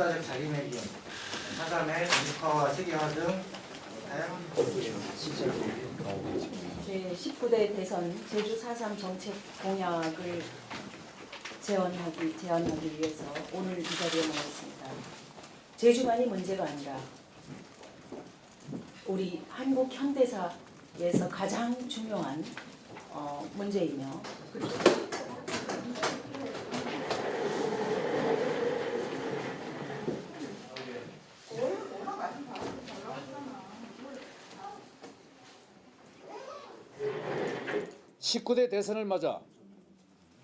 역사적 자기매김, 4.3의 민주화와 세계화 등 제19대 대선 제주 4.3 정책 공약을 제안하기 위해서 오늘 이 자리에 모였습니다. 제주만이 문제가 아니라 우리 한국 현대사에서 가장 중요한 문제이며 (19대) 대선을 맞아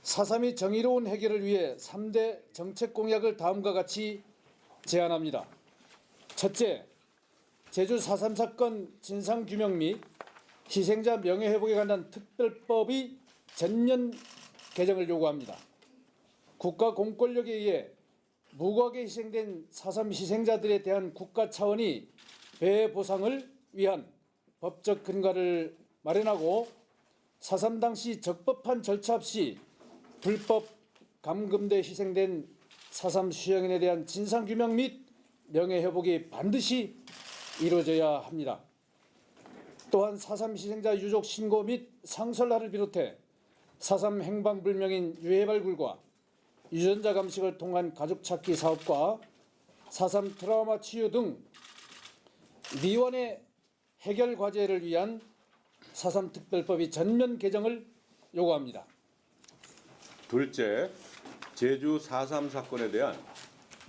4.3이 정의로운 해결을 위해 3대 정책 공약을 다음과 같이 제안합니다. 첫째, 제주 4.3 사건 진상규명 및 희생자 명예회복에 관한 특별법의 전면 개정을 요구합니다. 국가 공권력에 의해 무고하게 희생된 4.3 희생자들에 대한 국가 차원의 배애 보상을 위한 법적 근거를 마련하고 4.3 당시 적법한 절차 없이 불법 감금돼 희생된 4.3 수령인에 대한 진상규명 및 명예회복이 반드시 이루어져야 합니다. 또한 4.3 희생자 유족 신고 및 상설화를 비롯해 4.3 행방불명인 유해발굴과 유전자 감식을 통한 가족 찾기 사업과 4.3 트라우마 치유 등 미완의 해결 과제를 위한 4.3 특별법의 전면 개정을 요구합니다. 둘째, 제주 4.3 사건에 대한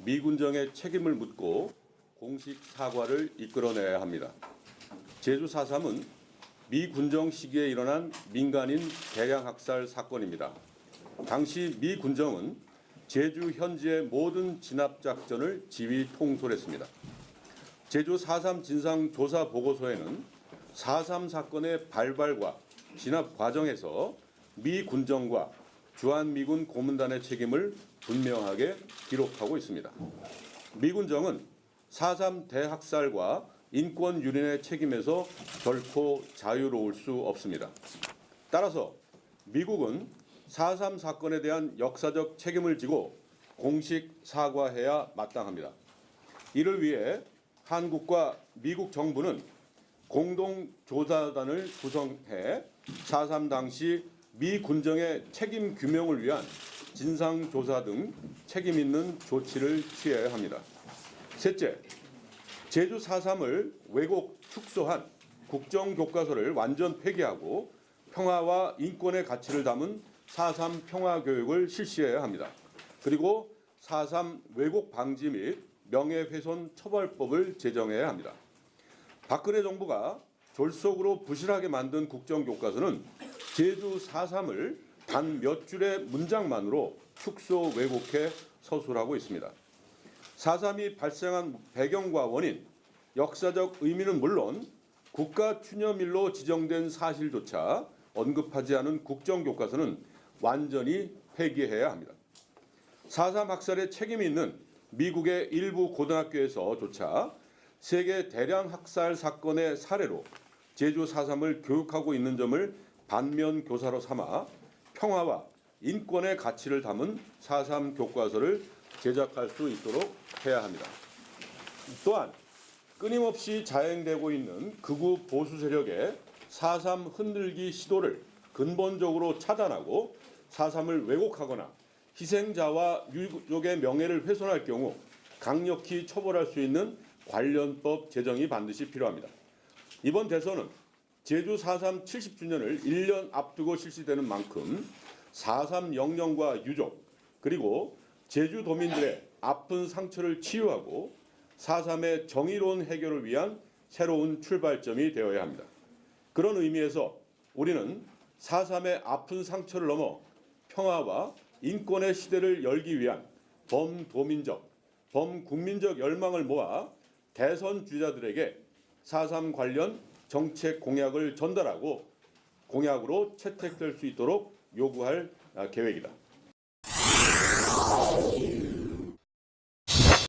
미군정의 책임을 묻고 공식 사과를 이끌어내야 합니다. 제주 4.3은 미군정 시기에 일어난 민간인 대량 학살 사건입니다. 당시 미군정은 제주 현지의 모든 진압작전을 지휘 통솔했습니다. 제주 4.3 진상조사 보고서에는 4.3 사건의 발발과 진압 과정에서 미 군정과 주한미군 고문단의 책임을 분명하게 기록하고 있습니다. 미 군정은 4.3 대학살과 인권 유린의 책임에서 결코 자유로울 수 없습니다. 따라서 미국은 4.3 사건에 대한 역사적 책임을 지고 공식 사과해야 마땅합니다. 이를 위해 한국과 미국 정부는 공동조사단을 구성해 4.3 당시 미 군정의 책임 규명을 위한 진상조사 등 책임 있는 조치를 취해야 합니다. 셋째, 제주 4.3을 왜곡 축소한 국정교과서를 완전 폐기하고 평화와 인권의 가치를 담은 4.3 평화교육을 실시해야 합니다. 그리고 4.3 왜곡 방지 및 명예훼손 처벌법을 제정해야 합니다. 박근혜 정부가 졸속으로 부실하게 만든 국정교과서는 제주 4.3을 단 몇 줄의 문장만으로 축소 왜곡해 서술하고 있습니다. 4.3이 발생한 배경과 원인, 역사적 의미는 물론 국가 추념일로 지정된 사실조차 언급하지 않은 국정교과서는 완전히 폐기해야 합니다. 4.3 학살에 책임이 있는 미국의 일부 고등학교에서조차 세계 대량 학살 사건의 사례로 제주 4.3을 교육하고 있는 점을 반면 교사로 삼아 평화와 인권의 가치를 담은 4.3 교과서를 제작할 수 있도록 해야 합니다. 또한 끊임없이 자행되고 있는 극우 보수 세력의 4.3 흔들기 시도를 근본적으로 차단하고 4.3을 왜곡하거나 희생자와 유족의 명예를 훼손할 경우 강력히 처벌할 수 있는 관련법 제정이 반드시 필요합니다. 이번 대선은 제주 4.3 70주년을 1년 앞두고 실시되는 만큼 4.3 영령과 유족 그리고 제주도민들의 아픈 상처를 치유하고 4.3의 정의로운 해결을 위한 새로운 출발점이 되어야 합니다. 그런 의미에서 우리는 4.3의 아픈 상처를 넘어 평화와 인권의 시대를 열기 위한 범도민적, 범국민적 열망을 모아 대선 주자들에게 4.3 관련 정책 공약을 전달하고 공약으로 채택될 수 있도록 요구할 계획이다.